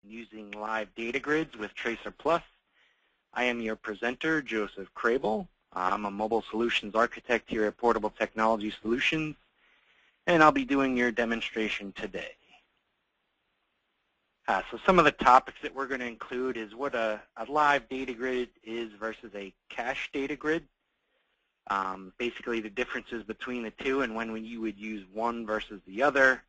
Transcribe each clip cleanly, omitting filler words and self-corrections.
using live data grids with TracerPlus. I am your presenter, Joseph Crable. I'm a mobile solutions architect here at Portable Technology Solutions, and I'll be doing your demonstration today. So some of the topics that we're going to include is what a live data grid is versus a cache data grid. Basically the differences between the two and when you would use one versus the other.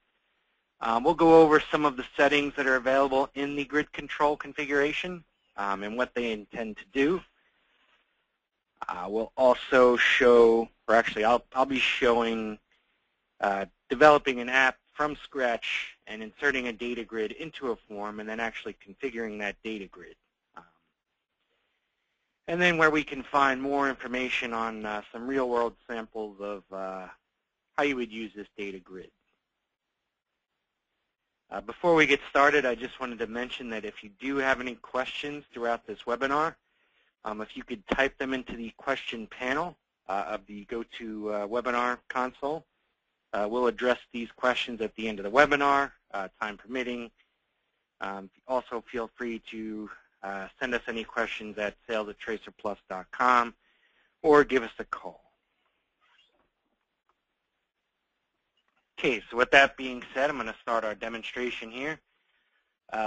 We'll go over some of the settings that are available in the grid control configuration and what they intend to do. We'll also show, or actually I'll be showing developing an app from scratch and inserting a data grid into a form and then actually configuring that data grid. And then where we can find more information on some real-world samples of how you would use this data grid. Before we get started, I just wanted to mention that if you do have any questions throughout this webinar, if you could type them into the question panel of the GoToWebinar console. We'll address these questions at the end of the webinar, time permitting. Also feel free to send us any questions at sales@tracerplus.com or give us a call. Okay, so with that being said, I'm going to start our demonstration here.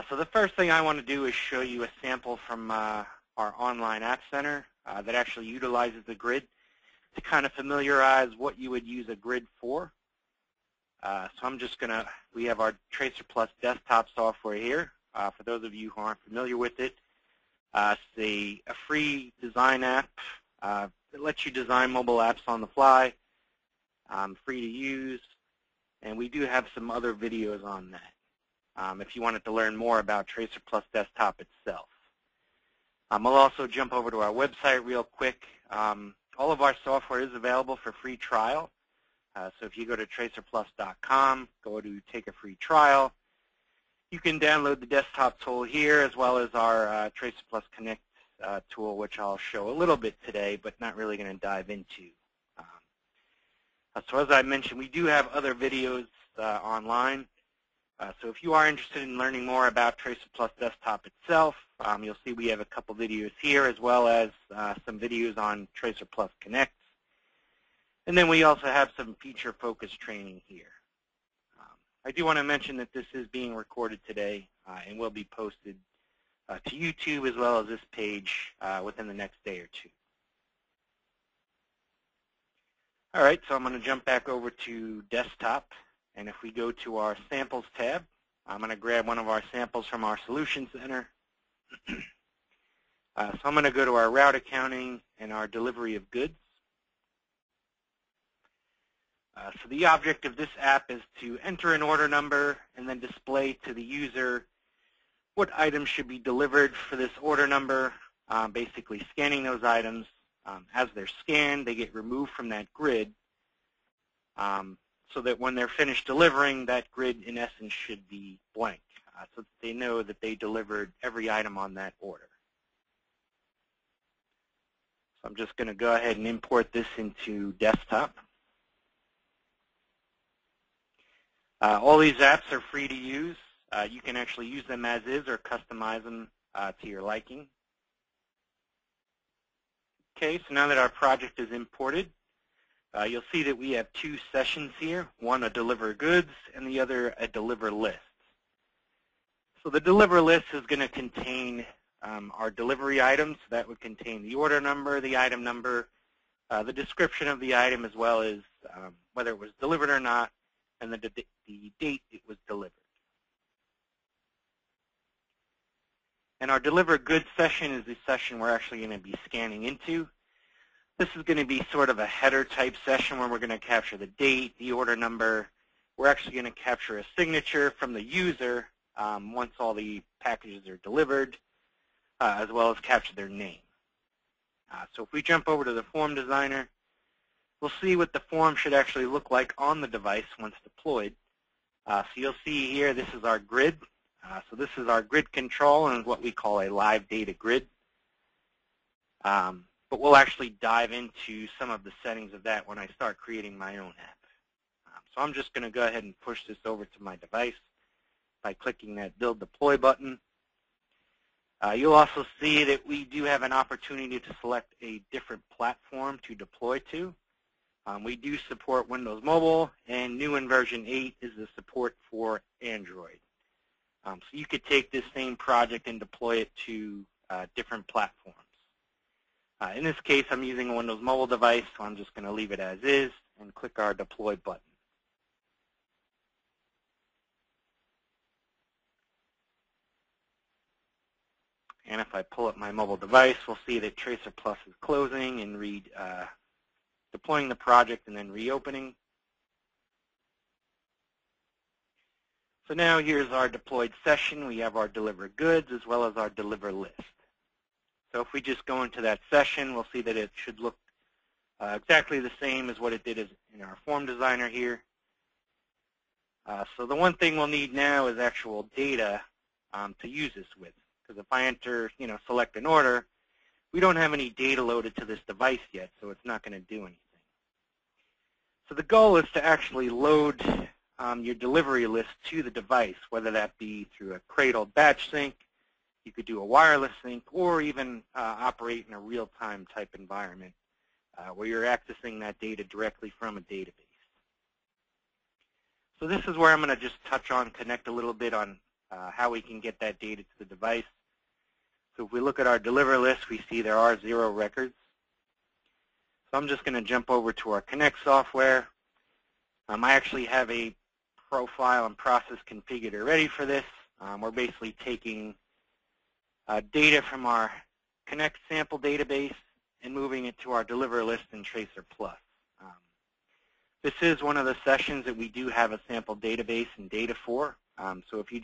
So the first thing I want to do is show you a sample from our online app center that actually utilizes the grid to kind of familiarize what you would use a grid for. So I'm just going to, we have our TracerPlus desktop software here. For those of you who aren't familiar with it, it's a free design app that lets you design mobile apps on the fly, free to use, and we do have some other videos on that if you wanted to learn more about TracerPlus Desktop itself. I'll also jump over to our website real quick. All of our software is available for free trial. So if you go to TracerPlus.com, go to take a free trial, you can download the desktop tool here as well as our TracerPlus Connect tool, which I'll show a little bit today, but not really going to dive into. So as I mentioned, we do have other videos online. So if you are interested in learning more about TracerPlus Desktop itself, you'll see we have a couple videos here as well as some videos on TracerPlus Connect. And then we also have some feature-focused training here. I do want to mention that this is being recorded today and will be posted to YouTube as well as this page within the next day or two. All right, so I'm going to jump back over to desktop. And if we go to our samples tab, I'm going to grab one of our samples from our Solution Center. So I'm going to go to our route accounting and our delivery of goods. So the object of this app is to enter an order number and then display to the user what items should be delivered for this order number, basically scanning those items. As they're scanned, they get removed from that grid so that when they're finished delivering, that grid in essence should be blank so that they know that they delivered every item on that order. So I'm just going to go ahead and import this into desktop. All these apps are free to use. You can actually use them as is or customize them to your liking. Okay, so now that our project is imported, you'll see that we have two sessions here, one a deliver goods and the other a deliver list. So the deliver list is going to contain our delivery items. That would contain the order number, the item number, the description of the item, as well as whether it was delivered or not, and the date it was delivered. And our deliver goods session is the session we're actually going to be scanning into. This is going to be sort of a header type session where we're going to capture the date, the order number. We're actually going to capture a signature from the user once all the packages are delivered, as well as capture their name. So if we jump over to the form designer, we'll see what the form should actually look like on the device once deployed. So you'll see here, this is our grid. So this is our grid control and what we call a live data grid. But we'll actually dive into some of the settings of that when I start creating my own app. So I'm just going to go ahead and push this over to my device by clicking that Build Deploy button. You'll also see that we do have an opportunity to select a different platform to deploy to. We do support Windows Mobile, and new in version 8 is the support for Android. So you could take this same project and deploy it to different platforms. In this case, I'm using a Windows Mobile device, so I'm just going to leave it as is and click our Deploy button. And if I pull up my mobile device, we'll see that TracerPlus is closing and deploying the project and then reopening. So now here's our deployed session. We have our deliver goods as well as our deliver list. So if we just go into that session, we'll see that it should look exactly the same as what it did in our form designer here. So the one thing we'll need now is actual data to use this with. Because if I enter, select an order, we don't have any data loaded to this device yet, so it's not going to do anything. So the goal is to actually load your delivery list to the device, whether that be through a cradled batch sync, you could do a wireless sync, or even operate in a real-time type environment where you're accessing that data directly from a database. So this is where I'm going to just touch on, connect a little bit on how we can get that data to the device. So if we look at our deliver list, we see there are 0 records. So I'm just going to jump over to our Connect software. I actually have a profile and process configured already for this. We're basically taking data from our Connect sample database and moving it to our deliver list in TracerPlus. This is one of the sessions that we do have a sample database and data for. So if you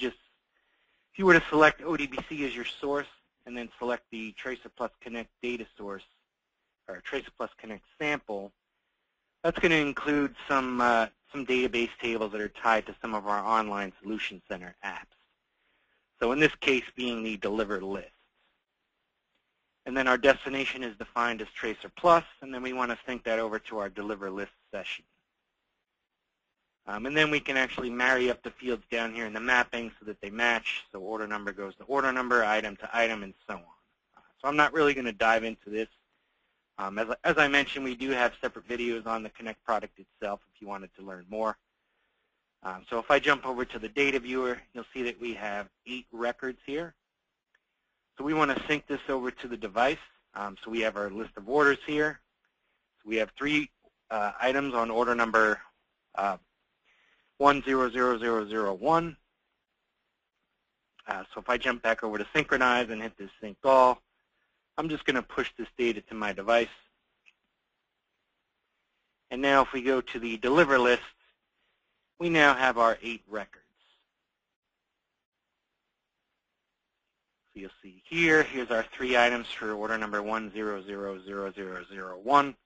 were to select ODBC as your source and then select the TracerPlus Connect data source or TracerPlus Connect sample, that's going to include some database tables that are tied to some of our online Solution Center apps. So in this case being the deliver list. And then our destination is defined as TracerPlus, and then we want to sync that over to our deliver list session. And then we can actually marry up the fields down here in the mapping so that they match. So order number goes to order number, item to item, and so on. So I'm not really going to dive into this. As I mentioned, we do have separate videos on the Connect product itself if you wanted to learn more. So if I jump over to the data viewer, you'll see that we have 8 records here. So we want to sync this over to the device. So we have our list of orders here. So we have 3 items on order number 100001. So if I jump back over to synchronize and hit this sync all, I'm just going to push this data to my device. And now if we go to the deliver list, we now have our 8 records. So you'll see here's our 3 items for order number 10000001.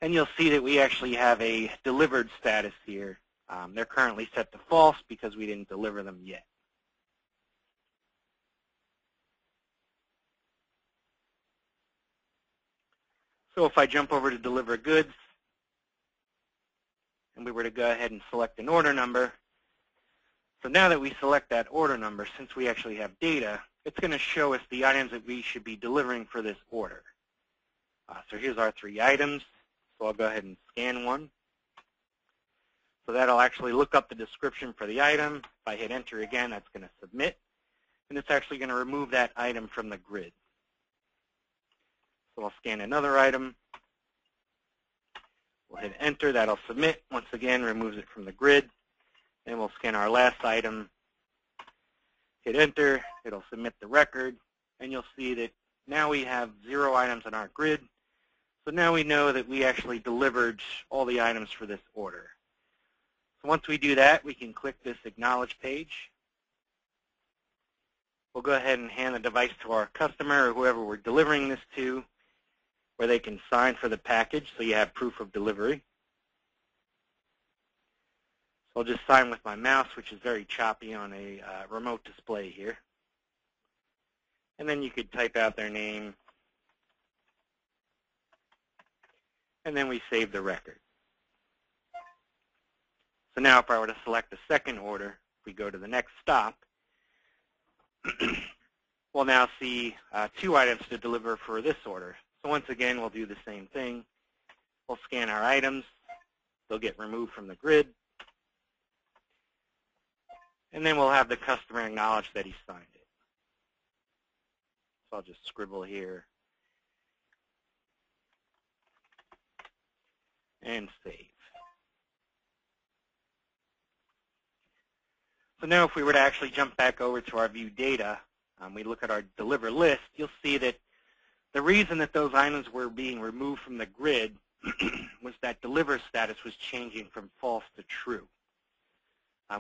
And you'll see that we actually have a delivered status here. They're currently set to false because we didn't deliver them yet. So if I jump over to deliver goods, and we were to go ahead and select an order number, so now that we select that order number, since we actually have data, it's going to show us the items that we should be delivering for this order. So here's our 3 items. So I'll go ahead and scan one. So that'll actually look up the description for the item. If I hit enter again, that's going to submit. And it's actually going to remove that item from the grid. So I'll scan another item. We'll hit enter. That'll submit. Once again, removes it from the grid. Then we'll scan our last item. Hit enter. It'll submit the record. And you'll see that now we have 0 items on our grid. So now we know that we actually delivered all the items for this order. So once we do that, we can click this Acknowledge page. We'll go ahead and hand the device to our customer or whoever we're delivering this to, where they can sign for the package so you have proof of delivery. So I'll just sign with my mouse, which is very choppy on a remote display here. And then you could type out their name. And then we save the record. So now if I were to select a second order, if we go to the next stop, we'll now see 2 items to deliver for this order. So once again, we'll do the same thing. We'll scan our items. They'll get removed from the grid. And then we'll have the customer acknowledge that he signed it. So I'll just scribble here and save. So now if we were to actually jump back over to our view data, we look at our deliver list, you'll see that the reason that those items were being removed from the grid was that deliver status was changing from false to true.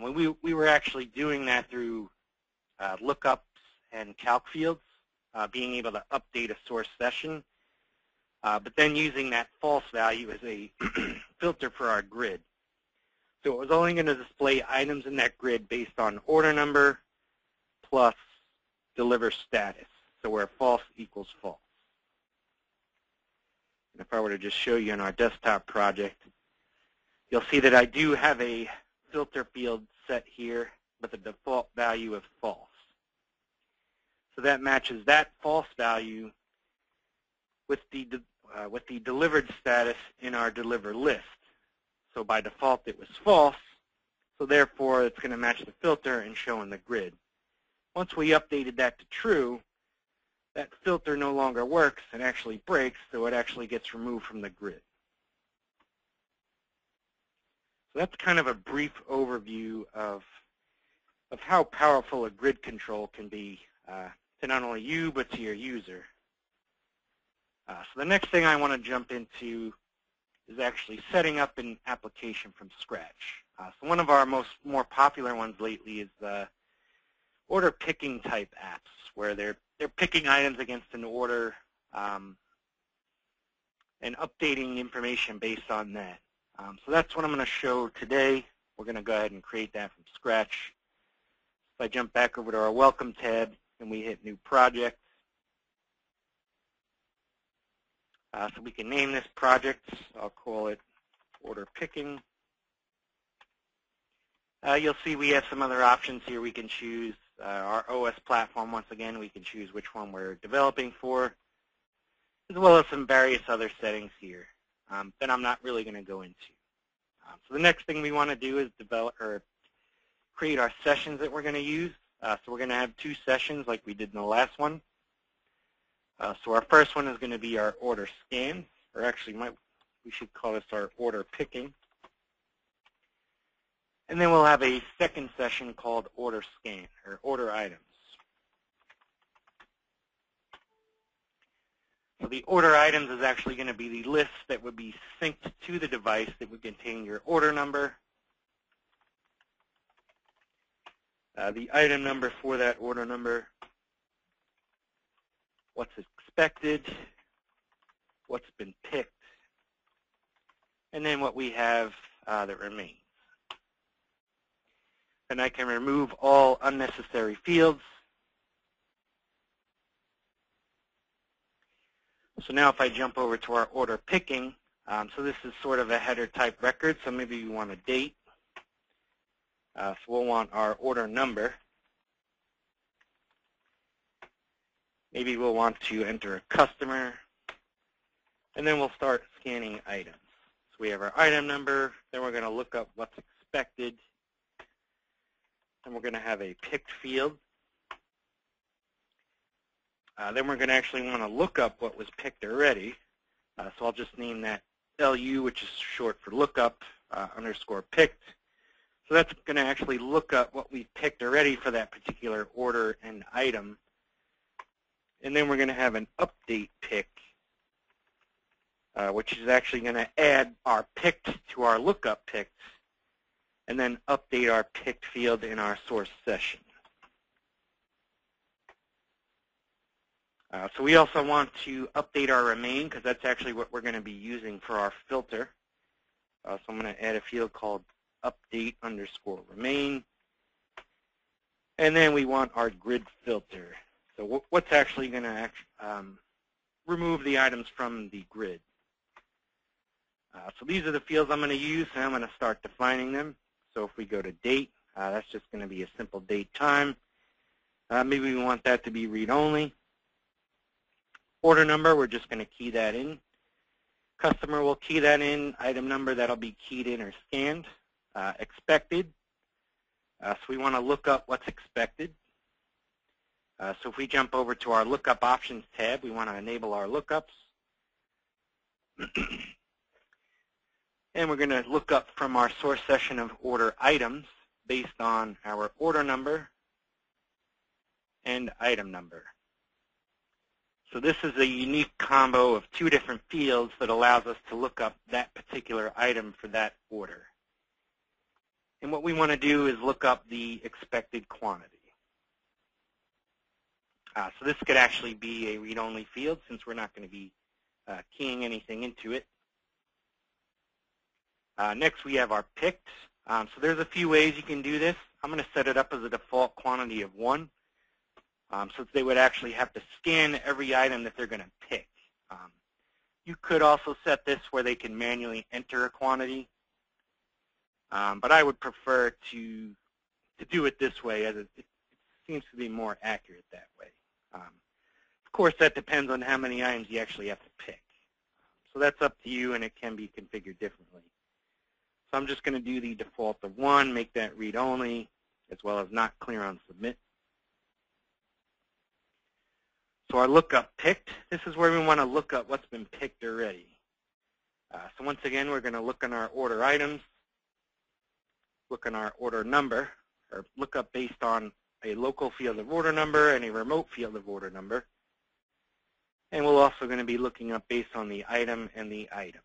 When we were actually doing that through lookups and calc fields, being able to update a source session, but then using that false value as a filter for our grid. So it was only going to display items in that grid based on order number plus deliver status, so where false equals false. And if I were to just show you in our desktop project, you'll see that I do have a filter field set here with a default value of false. So that matches that false value with the delivered status in our deliver list. So by default it was false, so therefore it's going to match the filter and show in the grid. Once we updated that to true, that filter no longer works and actually breaks, so it actually gets removed from the grid. So that's kind of a brief overview of how powerful a grid control can be to not only you, but to your user. So the next thing I want to jump into is actually setting up an application from scratch. So one of our more popular ones lately is the order picking type apps, where they're picking items against an order and updating information based on that. So that's what I'm going to show today. We're going to go ahead and create that from scratch. If I jump back over to our Welcome tab and we hit New Project, so we can name this project. I'll call it Order Picking. You'll see we have some other options here. We can choose our OS platform. Once again, we can choose which one we're developing for, as well as some various other settings here that I'm not really going to go into. So the next thing we want to do is create our sessions that we're going to use. So we're going to have 2 sessions like we did in the last one. So our first one is going to be our order scan, or actually we should call this our order picking. And then we'll have a second session called order scan, or order items. So the order items is actually going to be the list that would be synced to the device that would contain your order number, the item number for that order number, what's expected, what's been picked, and then what we have that remains. And I can remove all unnecessary fields. So now if I jump over to our order picking, so this is sort of a header type record, so maybe we want a date. So we'll want our order number. Maybe we'll want to enter a customer, and then we'll start scanning items. So we have our item number, then we're going to look up what's expected, and we're going to have a picked field. Then we're going to actually want to look up what was picked already. So I'll just name that LU, which is short for lookup underscore picked. So that's going to actually look up what we picked already for that particular order and item. And then we're going to have an update pick, which is actually going to add our picked to our lookup picked, and then update our picked field in our source session. So we also want to update our remain, because that's actually what we're going to be using for our filter. So I'm going to add a field called update underscore remain. And then we want our grid filter. So what's actually going to remove the items from the grid. So these are the fields I'm going to use, and I'm going to start defining them. So if we go to date, that's just going to be a simple date time. Maybe we want that to be read-only. Order number, we're just going to key that in. Customer will key that in. Item number, that'll be keyed in or scanned. Expected, so we want to look up what's expected. So if we jump over to our Lookup Options tab, we want to enable our lookups. And we're going to look up from our source session of order items based on our order number and item number. So this is a unique combo of two different fields that allows us to look up that particular item for that order. And what we want to do is look up the expected quantity. So this could actually be a read-only field since we're not going to be keying anything into it. Next we have our picked. So there's a few ways you can do this. I'm going to set it up as a default quantity of 1. So they would actually have to scan every item that they're going to pick. You could also set this where they can manually enter a quantity. But I would prefer to do it this way, as it seems to be more accurate that way. Of course, that depends on how many items you actually have to pick. So that's up to you, and it can be configured differently. So I'm just going to do the default of 1, make that read-only, as well as not clear on submit. So our lookup picked, this is where we want to look up what's been picked already. So once again, we're going to look on our order items, look on our order number, or look up based on a local field of order number and a remote field of order number. And we're also going to be looking up based on the item and the item.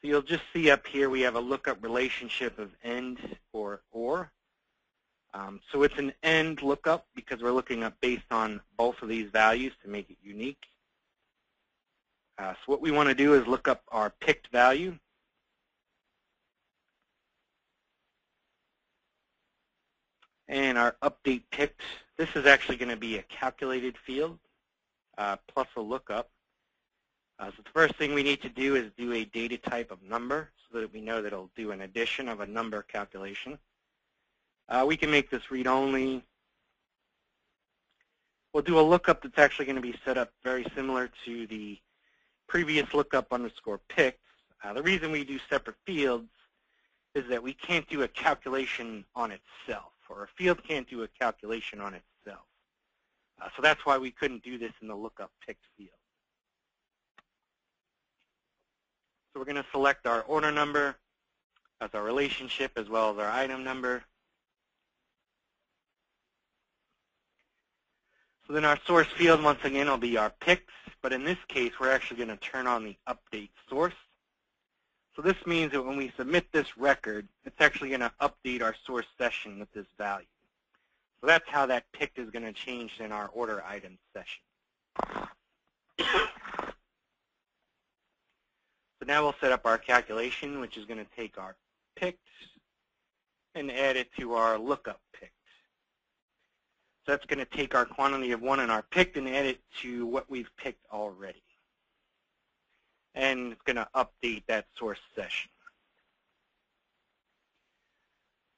So you'll just see up here we have a lookup relationship of AND or OR. So it's an AND lookup because we're looking up based on both of these values to make it unique. So what we want to do is look up our picked value. And our update picked, this is actually going to be a calculated field plus a lookup. So the first thing we need to do is do a data type of number so that we know that it'll do an addition of a number calculation. We can make this read-only. We'll do a lookup that's actually going to be set up very similar to the previous lookup underscore picked. The reason we do separate fields is that we can't do a calculation on itself, or a field can't do a calculation on itself. So that's why we couldn't do this in the lookup picked field. So we're going to select our order number as our relationship as well as our item number. So then our source field, once again, will be our picks, but in this case, we're actually going to turn on the update source. So this means that when we submit this record, it's actually going to update our source session with this value. So that's how that picked is going to change in our order item session. So now we'll set up our calculation, which is going to take our picked and add it to our lookup picked. So that's going to take our quantity of 1 in our picked and add it to what we've picked already. And it's going to update that source session.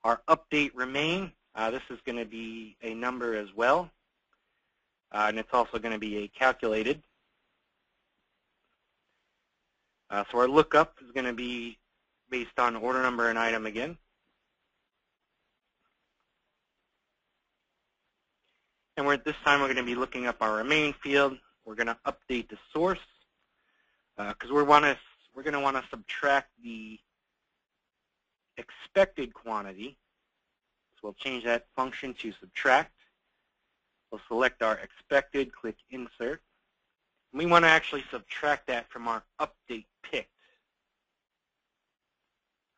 Our update remain, this is going to be a number as well. And it's also going to be a calculated. So our lookup is going to be based on order number and item again. And this time we're going to be looking up our remain field. We're going to update the source because we're going to want to subtract the expected quantity. So we'll change that function to subtract. We'll select our expected, click insert. And we want to actually subtract that from our update picked,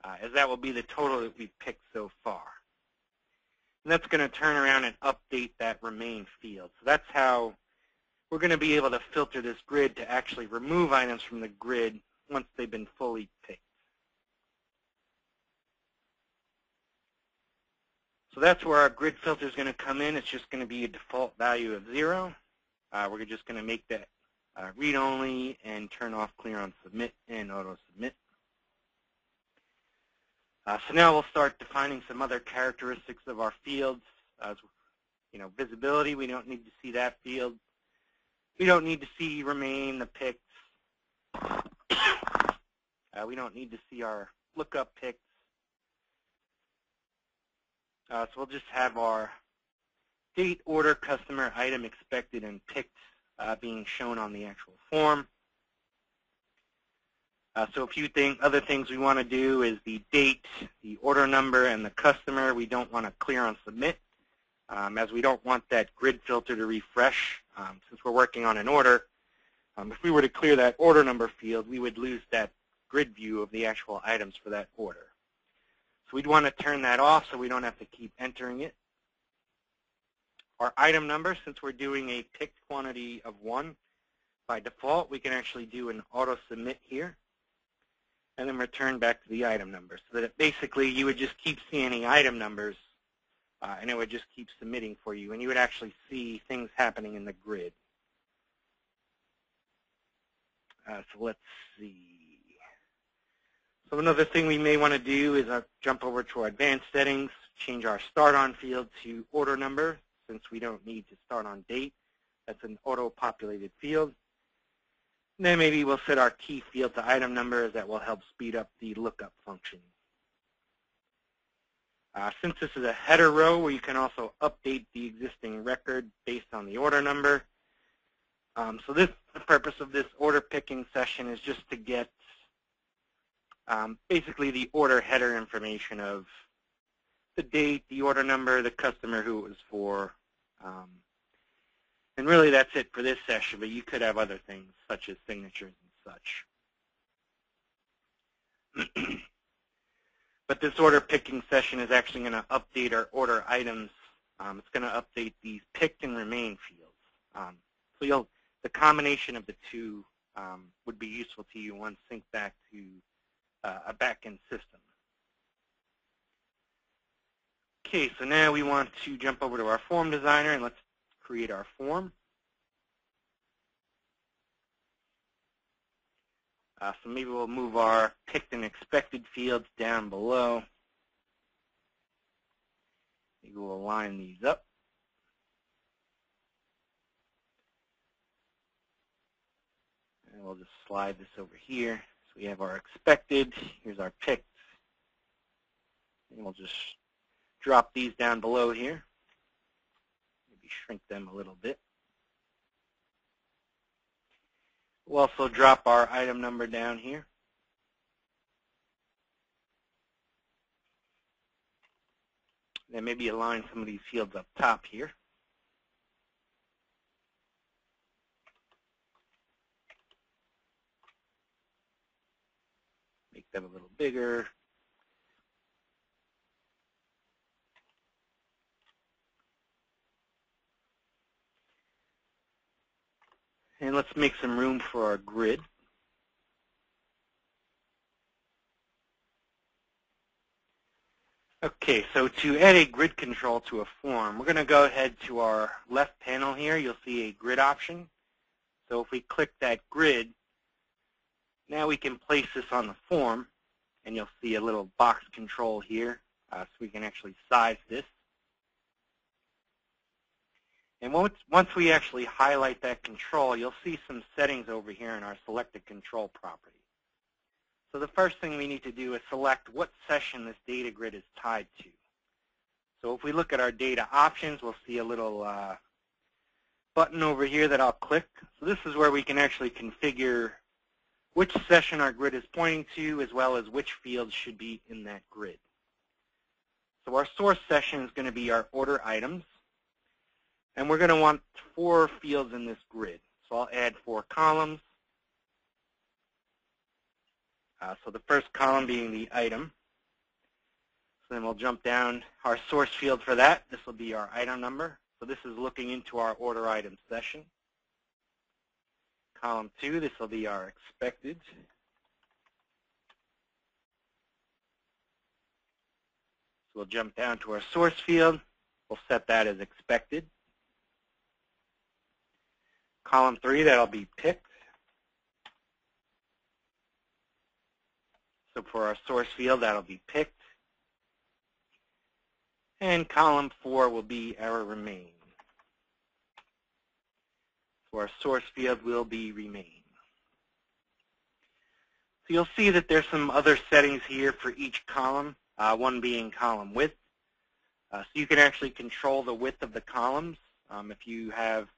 as that will be the total that we've picked so far. And that's going to turn around and update that remain field. So that's how we're going to be able to filter this grid to actually remove items from the grid once they've been fully picked. So that's where our grid filter is going to come in. It's just going to be a default value of 0. We're just going to make that read-only and turn off clear on submit and auto-submit. So now we'll start defining some other characteristics of our fields. visibility. We don't need to see that field. We don't need to see remain, the picks. We don't need to see our lookup picks. So we'll just have our date, order, customer, item expected, and picked being shown on the actual form. So a few other things we want to do is the date, the order number, and the customer. We don't want to clear on submit, as we don't want that grid filter to refresh. Since we're working on an order, if we were to clear that order number field, we would lose that grid view of the actual items for that order. So we'd want to turn that off so we don't have to keep entering it. Our item number, since we're doing a picked quantity of 1, by default, we can actually do an auto submit here, and then return back to the item number, so that basically you would just keep seeing the item numbers, and it would just keep submitting for you, and you would actually see things happening in the grid. So let's see. So another thing we may want to do is jump over to our advanced settings, change our start on field to order number, since we don't need to start on date. That's an auto-populated field. And then maybe we'll set our key field to item number, as that will help speed up the lookup function. Since this is a header row where you can also update the existing record based on the order number, so the purpose of this order picking session is just to get basically the order header information of the date, the order number, the customer who it was for, and really that's it for this session, but you could have other things such as signatures and such. But this order picking session is actually going to update our order items. It's going to update these picked and remain fields. So the combination of the two would be useful to you once synced back to a back-end system. Okay, so now we want to jump over to our form designer and let's create our form. So maybe we'll move our picked and expected fields down below. Maybe we'll line these up. And we'll just slide this over here. So we have our expected. Here's our picked. And we'll just drop these down below here. Maybe shrink them a little bit. We'll also drop our item number down here. Then maybe align some of these fields up top here. Make them a little bigger. And let's make some room for our grid. Okay, so to add a grid control to a form, we're going to go ahead to our left panel here. You'll see a grid option. So if we click that grid, now we can place this on the form, and you'll see a little box control here, so we can actually size this. And once we actually highlight that control, you'll see some settings over here in our selected control property. So the first thing we need to do is select what session this data grid is tied to. So if we look at our data options, we'll see a little button over here that I'll click. So this is where we can actually configure which session our grid is pointing to, as well as which fields should be in that grid. So our source session is going to be our order items. And we're going to want 4 fields in this grid. So I'll add 4 columns. So the first column being the item. So then we'll jump down our source field for that. This will be our item number. So this is looking into our order item session. Column 2, this will be our expected. So we'll jump down to our source field. We'll set that as expected. Column 3, that'll be picked. So for our source field, that'll be picked. And column 4 will be our remain. So our source field will be remain. So you'll see that there's some other settings here for each column, one being column width. So you can actually control the width of the columns. If you have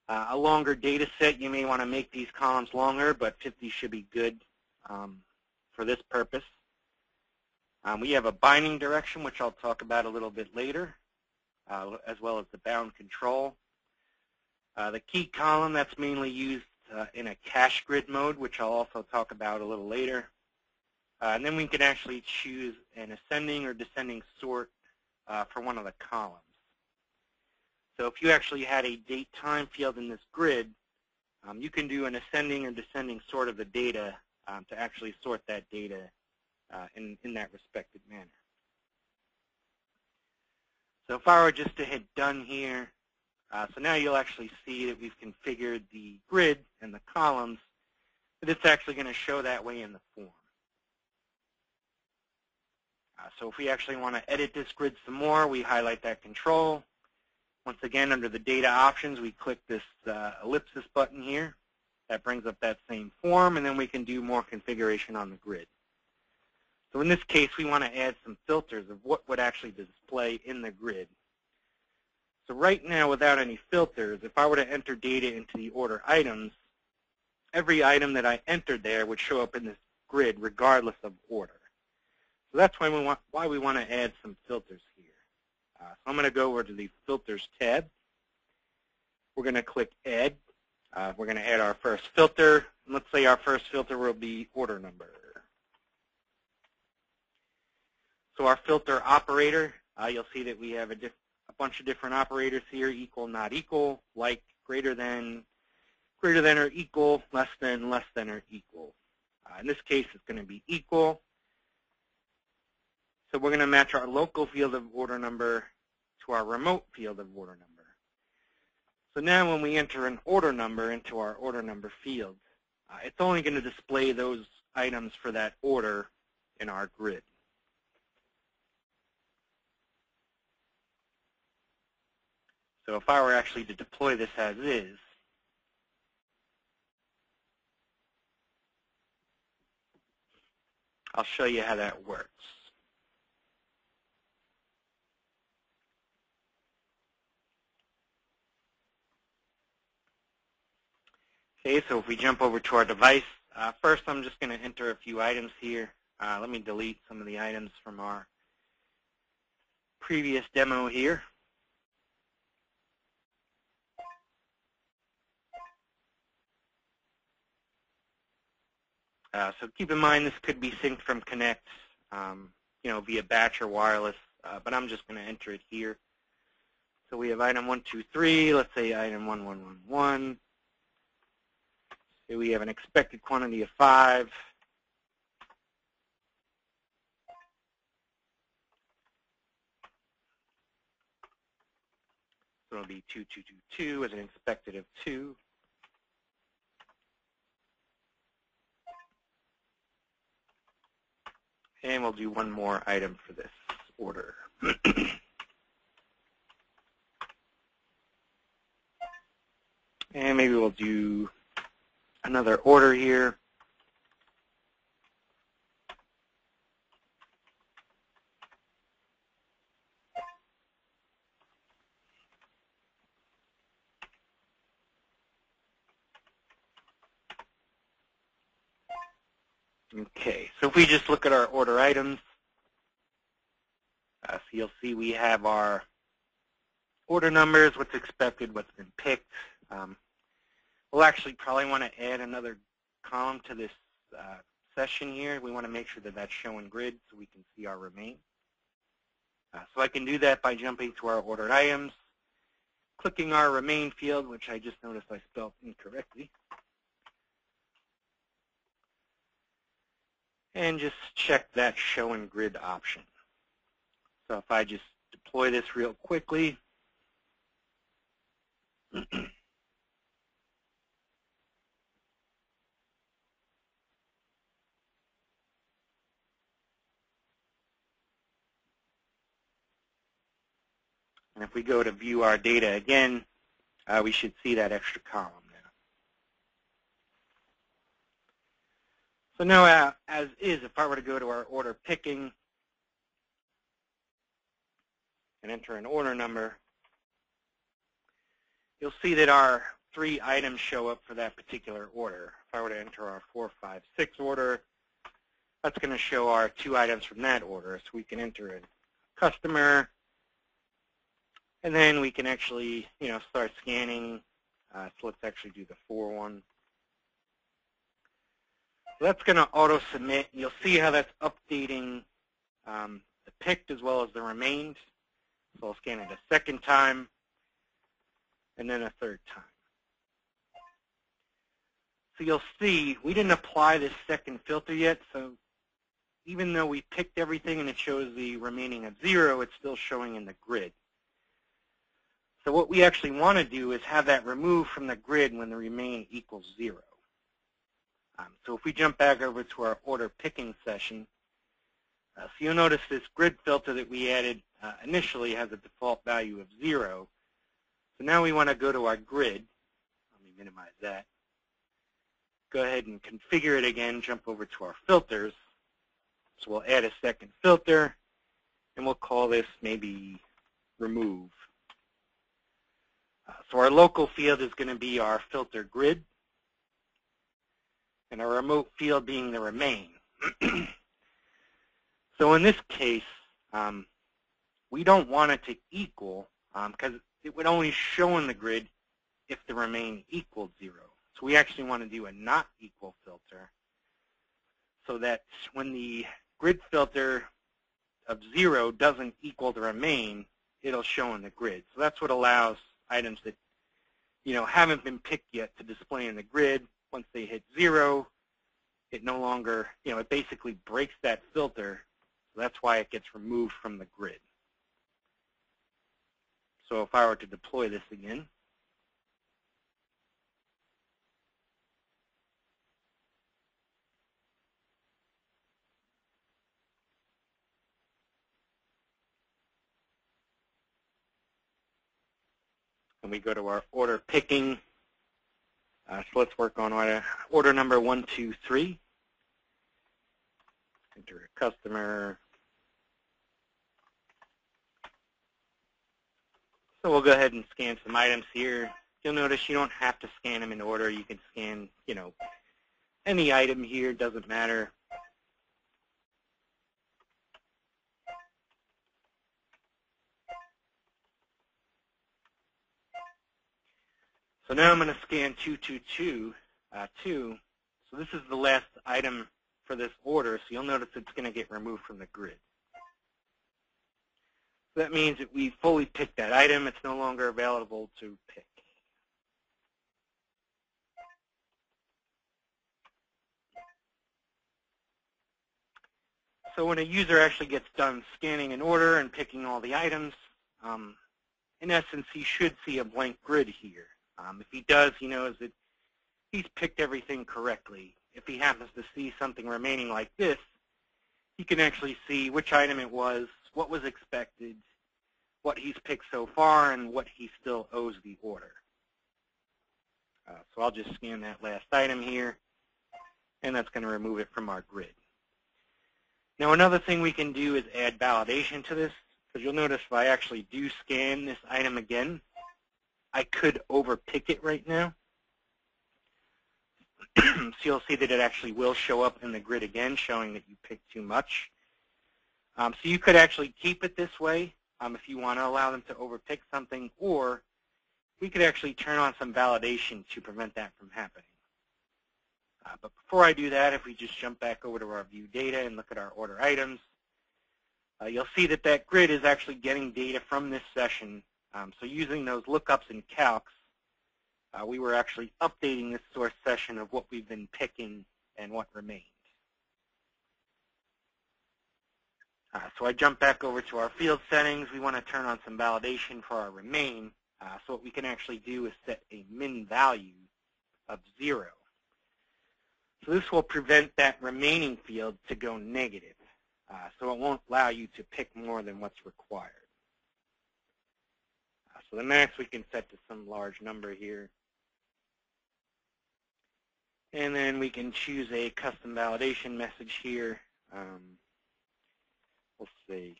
a longer data set, you may want to make these columns longer, but 50 should be good for this purpose. We have a binding direction, which I'll talk about a little bit later, as well as the bound control. The key column, that's mainly used in a cache grid mode, which I'll also talk about a little later. And then we can actually choose an ascending or descending sort for one of the columns. So if you actually had a date time field in this grid, you can do an ascending or descending sort of the data to actually sort that data in that respected manner. So if I were just to hit done here, so now you'll actually see that we've configured the grid and the columns, but it's actually going to show that way in the form. So if we actually want to edit this grid some more, we highlight that control. Once again, under the data options, we click this ellipsis button here. That brings up that same form, and then we can do more configuration on the grid. So in this case, we want to add some filters of what would actually display in the grid. So right now, without any filters, if I were to enter data into the order items, every item that I entered there would show up in this grid regardless of order. So that's why we want to add some filters here. So I'm going to go over to the Filters tab. We're going to click Add. We're going to add our first filter. And let's say our first filter will be order number. So our filter operator, you'll see that we have a bunch of different operators here: equal, not equal, like, greater than or equal, less than or equal. In this case, it's going to be equal. So we're going to match our local field of order number to our remote field of order number. So now when we enter an order number into our order number field, it's only going to display those items for that order in our grid. So if I were actually to deploy this as is, I'll show you how that works. Okay, so if we jump over to our device, first I'm just going to enter a few items here. Let me delete some of the items from our previous demo here. So keep in mind this could be synced from Connect, via batch or wireless, but I'm just going to enter it here. So we have item 123. Let's say item 1111. So we have an expected quantity of 5. So it'll be 2222 as an expected of 2. And we'll do one more item for this order. And maybe we'll do another order here. Okay, so if we just look at our order items, so you'll see we have our order numbers, what's expected, what's been picked. We'll actually probably want to add another column to this session here. We want to make sure that that's showing grid so we can see our remain. So I can do that by jumping to our ordered items, clicking our remain field, which I just noticed I spelled incorrectly, and just check that show in grid option. So if I just deploy this real quickly, and if we go to view our data again, we should see that extra column now. So now, as is, if I were to go to our order picking and enter an order number, you'll see that our 3 items show up for that particular order. If I were to enter our 456 order, that's going to show our 2 items from that order. So we can enter a customer, and then we can actually, start scanning. So let's actually do the 4 one. So that's going to auto-submit. You'll see how that's updating the picked as well as the remained. So I'll scan it a second time, and then a third time. So you'll see we didn't apply this second filter yet, so even though we picked everything and it shows the remaining of 0, it's still showing in the grid. So what we actually want to do is have that removed from the grid when the remain equals 0. So if we jump back over to our order picking session, so you'll notice this grid filter that we added initially has a default value of 0. So now we want to go to our grid. Let me minimize that. Go ahead and configure it again, jump over to our filters. So we'll add a second filter, and we'll call this maybe remove. So our local field is going to be our filter grid, and our remote field being the remain. So in this case, we don't want it to equal, because it would only show in the grid if the remain equaled 0. So we actually want to do a not equal filter so that when the grid filter of 0 doesn't equal the remain, it'll show in the grid. So that's what allows items that haven't been picked yet to display in the grid. Once they hit 0, it no longer, it basically breaks that filter. So that's why it gets removed from the grid. So if I were to deploy this again, and we go to our order picking, so let's work on order number 123. Enter a customer. So we'll go ahead and scan some items here. You'll notice you don't have to scan them in order. You can scan, any item here, doesn't matter. So now I'm going to scan 222, 2. So this is the last item for this order, so you'll notice it's going to get removed from the grid. So that means that we fully picked that item. It's no longer available to pick. So when a user actually gets done scanning an order and picking all the items, in essence, he should see a blank grid here. If he does, he knows that he's picked everything correctly. If he happens to see something remaining like this, he can actually see which item it was, what was expected, what he's picked so far, and what he still owes the order. So I'll just scan that last item here, and that's going to remove it from our grid. Now another thing we can do is add validation to this, because you'll notice if I actually do scan this item again, I could overpick it right now. So you'll see that it actually will show up in the grid again, showing that you picked too much. So you could actually keep it this way if you want to allow them to overpick something, or we could actually turn on some validation to prevent that from happening. But before I do that, if we just jump back over to our view data and look at our order items, you'll see that that grid is actually getting data from this session. So using those lookups and calcs, we were actually updating this source session of what we've been picking and what remained. So I jump back over to our field settings. We want to turn on some validation for our remain. So what we can actually do is set a min value of 0. So this will prevent that remaining field to go negative. So it won't allow you to pick more than what's required. So the max we can set to some large number here. And then we can choose a custom validation message here. We'll say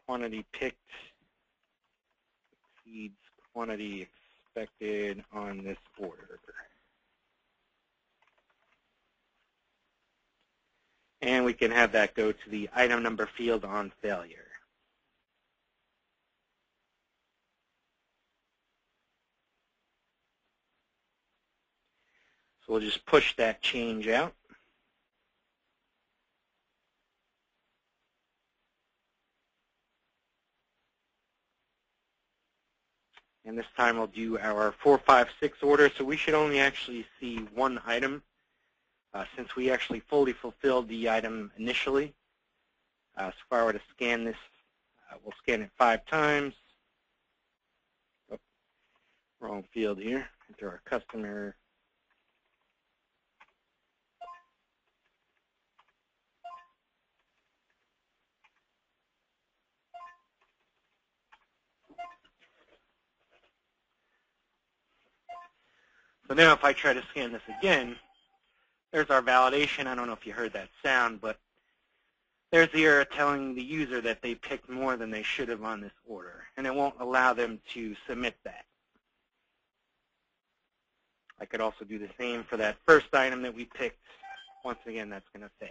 quantity picked exceeds quantity expected on this order. And we can have that go to the item number field on failure. So we'll just push that change out. And this time we'll do our 456 order, so we should only actually see one item since we actually fully fulfilled the item initially. So if I were to scan this, we'll scan it 5 times. Oh, wrong field here. Enter our customer. So now if I try to scan this again, there's our validation. I don't know if you heard that sound, but there's the error telling the user that they picked more than they should have on this order, and it won't allow them to submit that. I could also do the same for that first item that we picked. Once again, that's going to fail.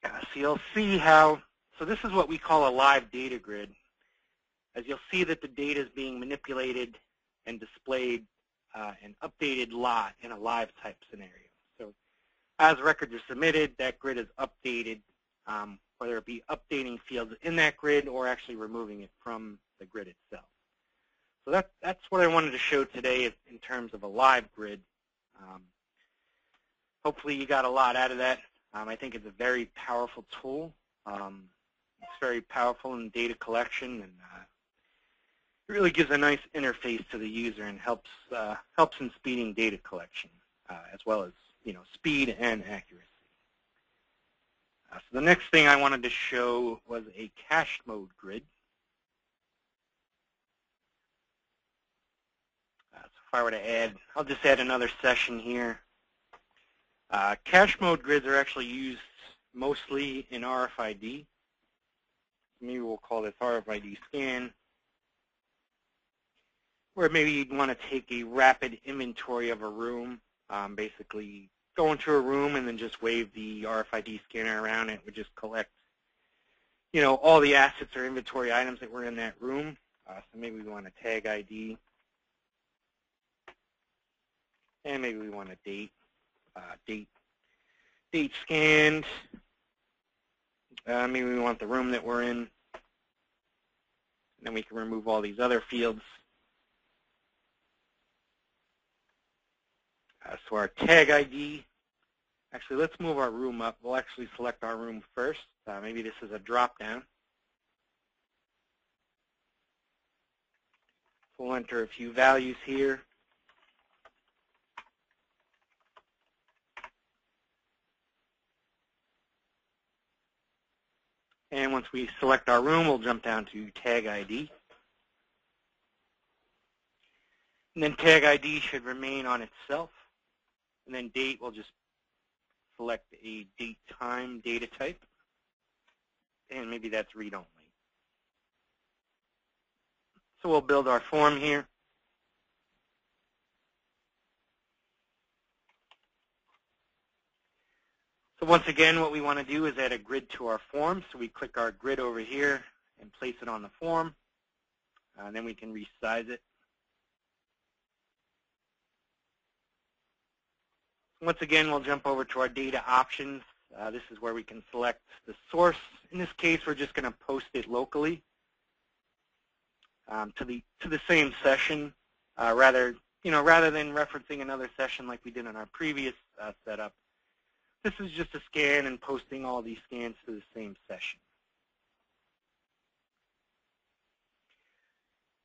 So you'll see how, so this is what we call a live data grid. As you'll see that the data is being manipulated and displayed and updated live in a live type scenario. So as records are submitted, that grid is updated, whether it be updating fields in that grid or actually removing it from the grid itself. So that's what I wanted to show today in terms of a live grid. Hopefully you got a lot out of that. I think it's a very powerful tool. It's very powerful in data collection, and it really gives a nice interface to the user and helps in speeding data collection, as well as speed and accuracy. So the next thing I wanted to show was a cache mode grid. So if I were to add, I'll just add another session here. Cache mode grids are actually used mostly in RFID. Maybe we'll call this RFID scan, where maybe you'd want to take a rapid inventory of a room, basically go into a room and then just wave the RFID scanner around. It would just collect, all the assets or inventory items that were in that room. So maybe we want a tag ID, and maybe we want a date, date scanned. Maybe we want the room that we're in. And then we can remove all these other fields. So our tag ID, actually let's move our room up. We'll actually select our room first. Maybe this is a drop down. So we'll enter a few values here. And once we select our room, we'll jump down to tag ID. And then tag ID should remain on itself. And then date, we'll just select a date time data type. And maybe that's read only. So we'll build our form here. So once again, what we want to do is add a grid to our form. So we click our grid over here and place it on the form. And then we can resize it. Once again, we'll jump over to our data options. This is where we can select the source. In this case, we're just going to post it locally to the same session, rather than referencing another session like we did in our previous setup. This is just a scan and posting all these scans to the same session.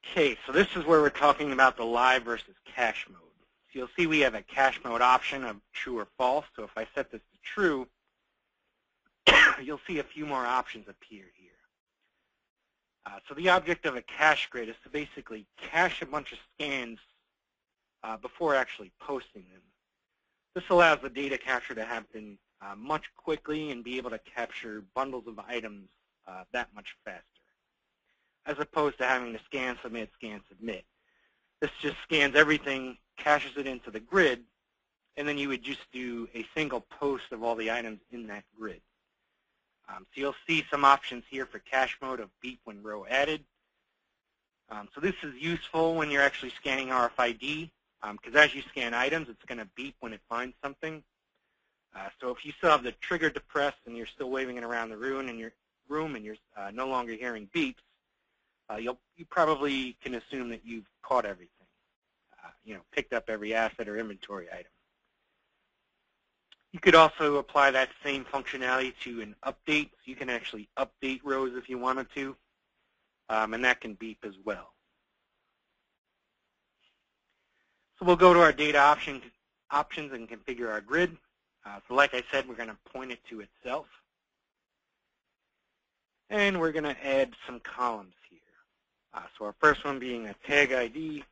Okay, so this is where we're talking about the live versus cache mode. So you'll see we have a cache mode option of true or false. So if I set this to true, you'll see a few more options appear here. So the object of a cache grid is to basically cache a bunch of scans before actually posting them. This allows the data capture to happen much quickly and be able to capture bundles of items that much faster, as opposed to having to scan, submit, submit. This just scans everything, caches it into the grid, and then you would just do a single post of all the items in that grid. So you'll see some options here for cache mode of beep when row added. So this is useful when you're actually scanning RFID, because as you scan items, it's going to beep when it finds something. So if you still have the trigger depressed and you're still waving it around the room and you're no longer hearing beeps, you probably can assume that you've caught everything, picked up every asset or inventory item. You could also apply that same functionality to an update. So you can actually update rows if you wanted to, and that can beep as well. So we'll go to our data options and configure our grid. So like I said, we're going to point it to itself. And we're going to add some columns here. So our first one being a tag ID.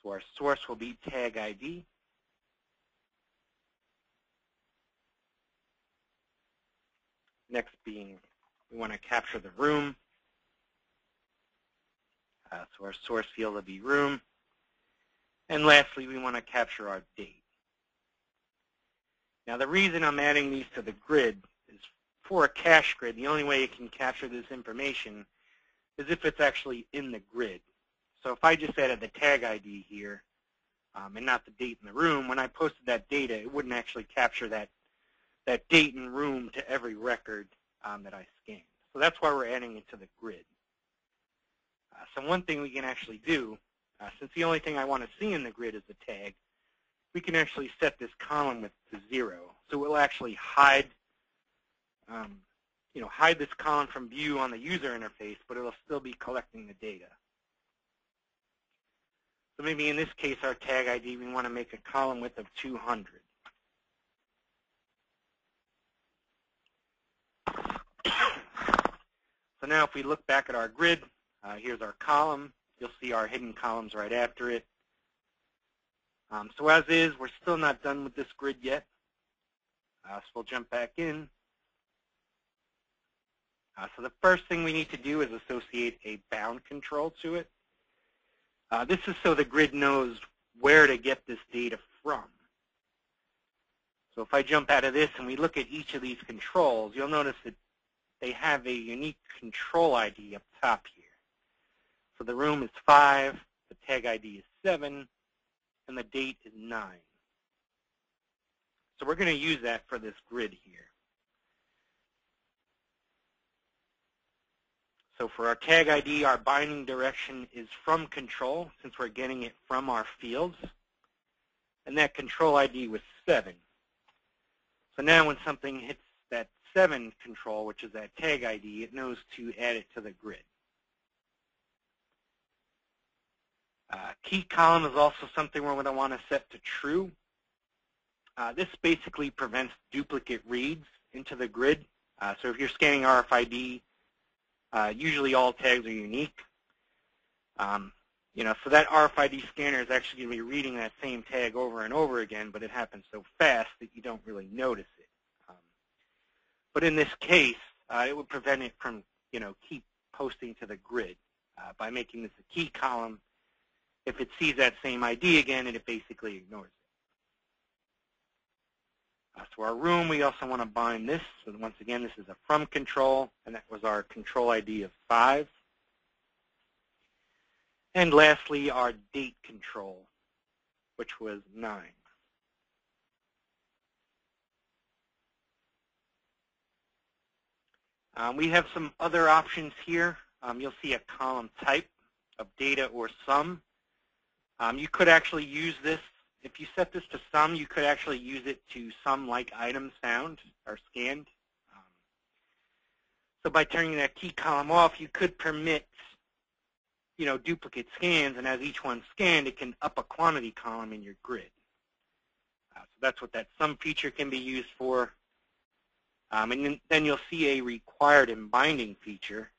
So our source will be tag ID. Next being, we want to capture the room. So our source field will be room. And lastly, we want to capture our date. Now the reason I'm adding these to the grid is for a cache grid, the only way it can capture this information is if it's actually in the grid. So if I just added the tag ID here and not the date in the room, when I posted that data, it wouldn't actually capture that date and room to every record that I scanned. So that's why we're adding it to the grid. So one thing we can actually do, since the only thing I want to see in the grid is the tag, we can actually set this column width to 0. So we'll actually hide this column from view on the user interface, but it'll still be collecting the data. So maybe in this case, our tag ID, we want to make a column width of 200. So now if we look back at our grid, here's our column. You'll see our hidden columns right after it. So as is, we're still not done with this grid yet. So we'll jump back in. So the first thing we need to do is associate a bound control to it. This is so the grid knows where to get this data from. So if I jump out of this and we look at each of these controls, you'll notice that they have a unique control ID up top here. So the room is 5, the tag ID is 7, and the date is 9. So we're going to use that for this grid here. So for our tag ID, our binding direction is from control, since we're getting it from our fields. And that control ID was 7. So now when something hits that 7 control, which is that tag ID, it knows to add it to the grid. Key column is also something we're going to want to set to true. This basically prevents duplicate reads into the grid. So if you're scanning RFID, usually all tags are unique. So that RFID scanner is actually going to be reading that same tag over and over again, but it happens so fast that you don't really notice it. But in this case, it would prevent it from, keep posting to the grid by making this a key column. If it sees that same ID again, it basically ignores it. So our room, we also want to bind this. So once again, this is a from control, and that was our control ID of 5. And lastly, our date control, which was 9. We have some other options here. You'll see a column type of data or sum. You could actually use this. If you set this to sum, you could actually use it to sum like items found or scanned. So by turning that key column off, you could permit duplicate scans, and as each one's scanned, it can up a quantity column in your grid. So that's what that sum feature can be used for. And then you'll see a required and binding feature.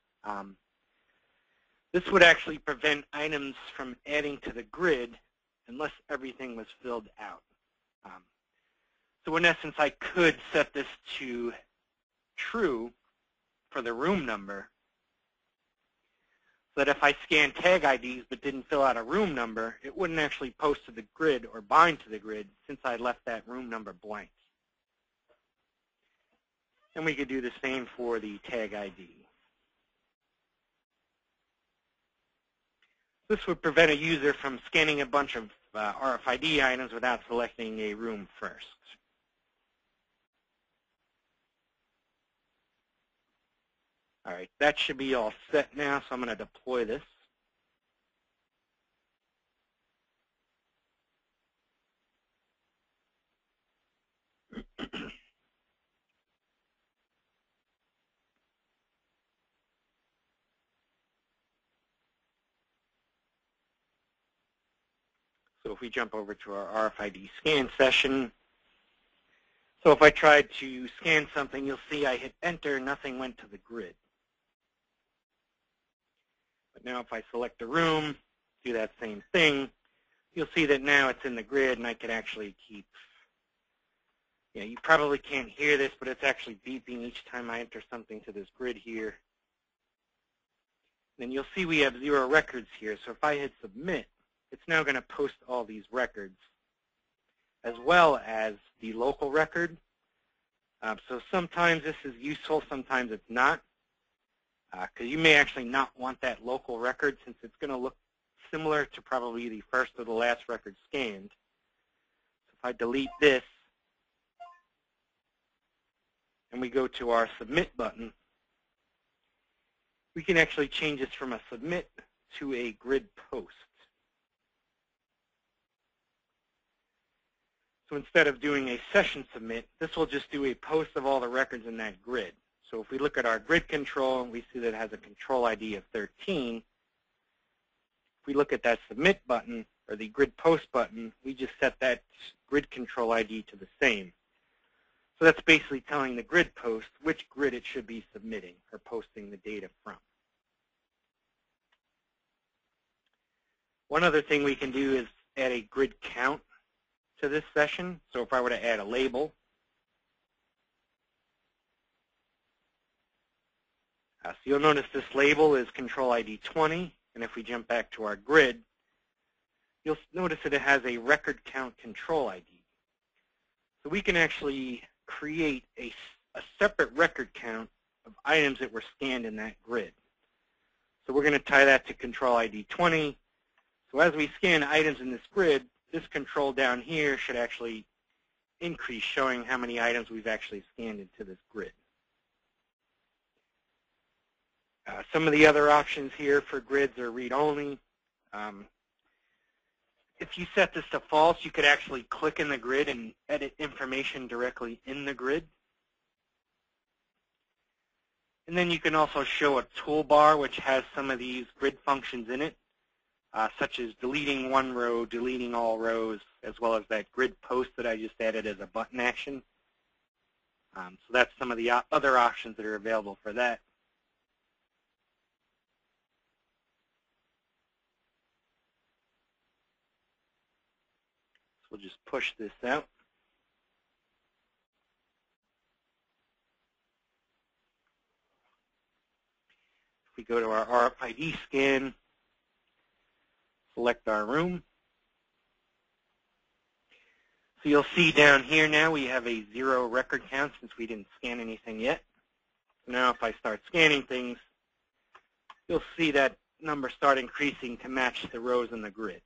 This would actually prevent items from adding to the grid unless everything was filled out. So in essence, I could set this to true for the room number, so that if I scan tag IDs but didn't fill out a room number, it wouldn't actually post to the grid or bind to the grid since I left that room number blank. And we could do the same for the tag ID. This would prevent a user from scanning a bunch of RFID items without selecting a room first. All right, that should be all set now, so I'm going to deploy this. So if we jump over to our RFID scan session, so if I tried to scan something, you'll see I hit enter, nothing went to the grid. But now if I select a room, do that same thing, you'll see that now it's in the grid and I can actually keep, you probably can't hear this, but it's actually beeping each time I enter something to this grid here. Then you'll see we have 0 records here, so if I hit submit, it's now going to post all these records as well as the local record. So sometimes this is useful, sometimes it's not, because you may actually not want that local record since it's going to look similar to probably the first or the last record scanned. So if I delete this and we go to our submit button, we can actually change this from a submit to a grid post. So instead of doing a session submit, this will just do a post of all the records in that grid. So if we look at our grid control, we see that it has a control ID of 13. If we look at that submit button, or the grid post button, we just set that grid control ID to the same. So that's basically telling the grid post which grid it should be submitting or posting the data from. One other thing we can do is add a grid count to this session. So if I were to add a label, so you'll notice this label is control ID 20, and if we jump back to our grid, you'll notice that it has a record count control ID. So we can actually create a separate record count of items that were scanned in that grid. So we're going to tie that to control ID 20. So as we scan items in this grid, this control down here should actually increase, showing how many items we've actually scanned into this grid. Some of the other options here for grids are read-only. If you set this to false, you could actually click in the grid and edit information directly in the grid. And then you can also show a toolbar which has some of these grid functions in it, such as deleting one row, deleting all rows, as well as that grid post that I just added as a button action. So that's some of the other options that are available for that. So we'll just push this out. If we go to our RFID scan, select our room. So you'll see down here now we have a 0 record count since we didn't scan anything yet. So now if I start scanning things, you'll see that number start increasing to match the rows in the grid.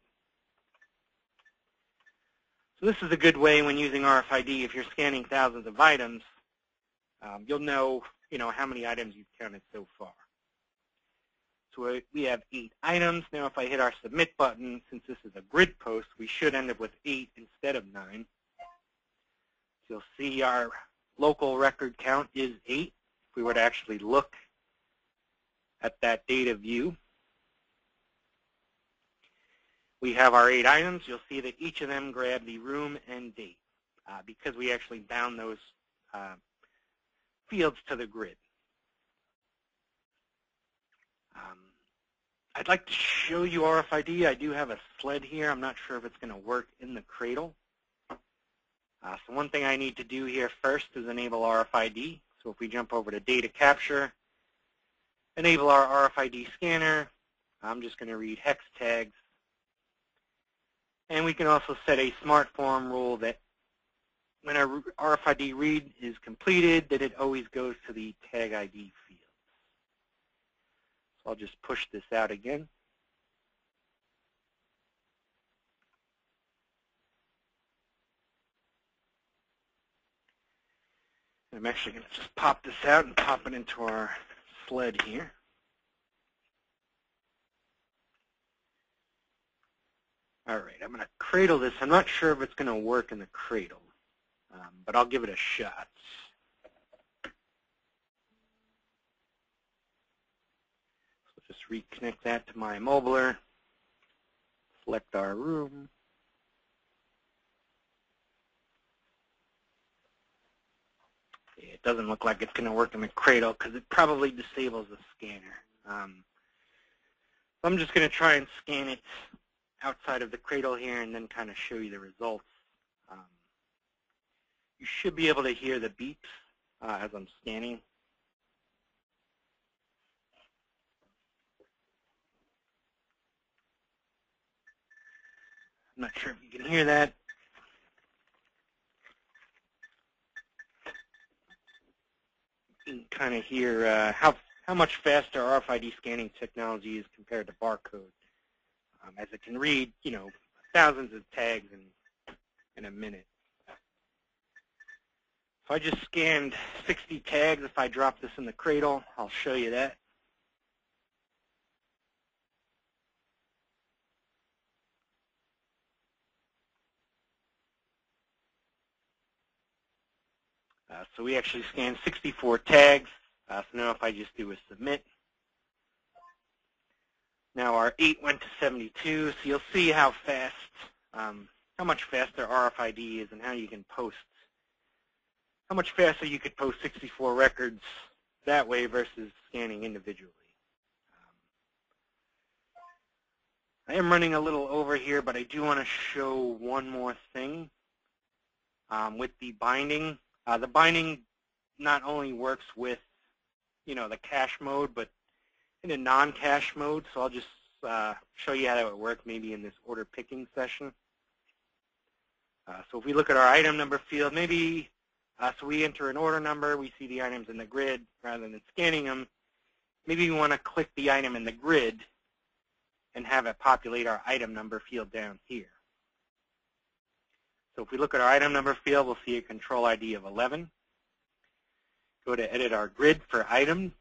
So this is a good way when using RFID. If you're scanning thousands of items, you'll know, how many items you've counted so far. So we have 8 items. Now if I hit our submit button, since this is a grid post, we should end up with 8 instead of 9. So you'll see our local record count is 8. If we were to actually look at that data view, we have our 8 items. You'll see that each of them grab the room and date because we actually bound those fields to the grid. I'd like to show you RFID. I do have a sled here. I'm not sure if it's going to work in the cradle. So one thing I need to do here first is enable RFID. So if we jump over to data capture, enable our RFID scanner, I'm just going to read hex tags. And we can also set a smart form rule that when a RFID read is completed, that it always goes to the tag ID field. So I'll just push this out again. And I'm actually going to just pop this out and pop it into our sled here. All right, I'm going to cradle this. I'm not sure if it's going to work in the cradle, but I'll give it a shot. So just reconnect that to my mobiler, select our room. It doesn't look like it's going to work in the cradle because it probably disables the scanner. So I'm just going to try and scan it outside of the cradle here and then kind of show you the results. You should be able to hear the beeps as I'm scanning. I'm not sure if you can hear that. You can kind of hear how much faster RFID scanning technology is compared to barcode. As it can read, thousands of tags in a minute. So I just scanned 60 tags. If I drop this in the cradle, I'll show you that. So we actually scanned 64 tags. So now if I just do a submit, now our 8 went to 72. So you'll see how fast, how much faster RFID is and how you can post, how much faster you could post 64 records that way versus scanning individually. I am running a little over here, but I do want to show one more thing with the binding. The binding not only works with, the cache mode, but in a non-cache mode. So I'll just show you how that would work maybe in this order picking session. So if we look at our item number field, maybe, so we enter an order number, we see the items in the grid rather than scanning them. Maybe we want to click the item in the grid and have it populate our item number field down here. So if we look at our item number field, we'll see a control ID of 11. Go to edit our grid for item.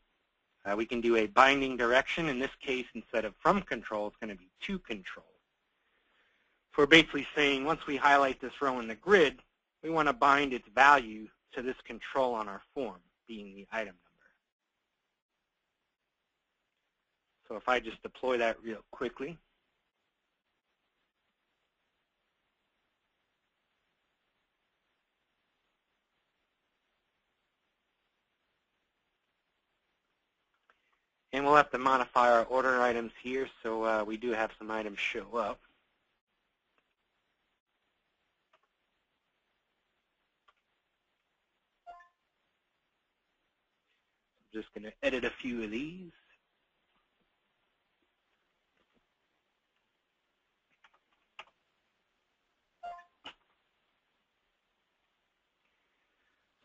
We can do a binding direction. In this case, instead of from control, it's going to be to control. So we're basically saying once we highlight this row in the grid, we want to bind its value to this control on our form, being the item number. So if I just deploy that real quickly. And we'll have to modify our order items here, so we do have some items show up. I'm just going to edit a few of these.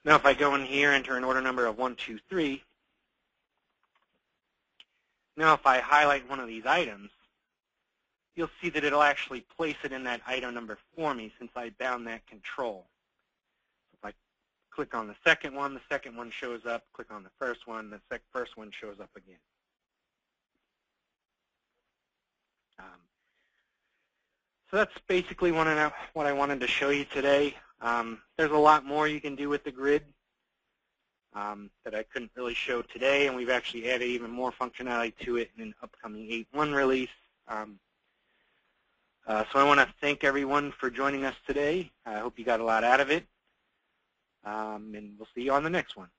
Now if I go in here, enter an order number of 123, now if I highlight one of these items, you'll see that it'll actually place it in that item number for me since I bound that control. If I click on the second one shows up. Click on the first one, the first one shows up again. So that's basically what I wanted to show you today. There's a lot more you can do with the grid that I couldn't really show today, and we've actually added even more functionality to it in an upcoming 8.1 release. So I want to thank everyone for joining us today. I hope you got a lot out of it, and we'll see you on the next one.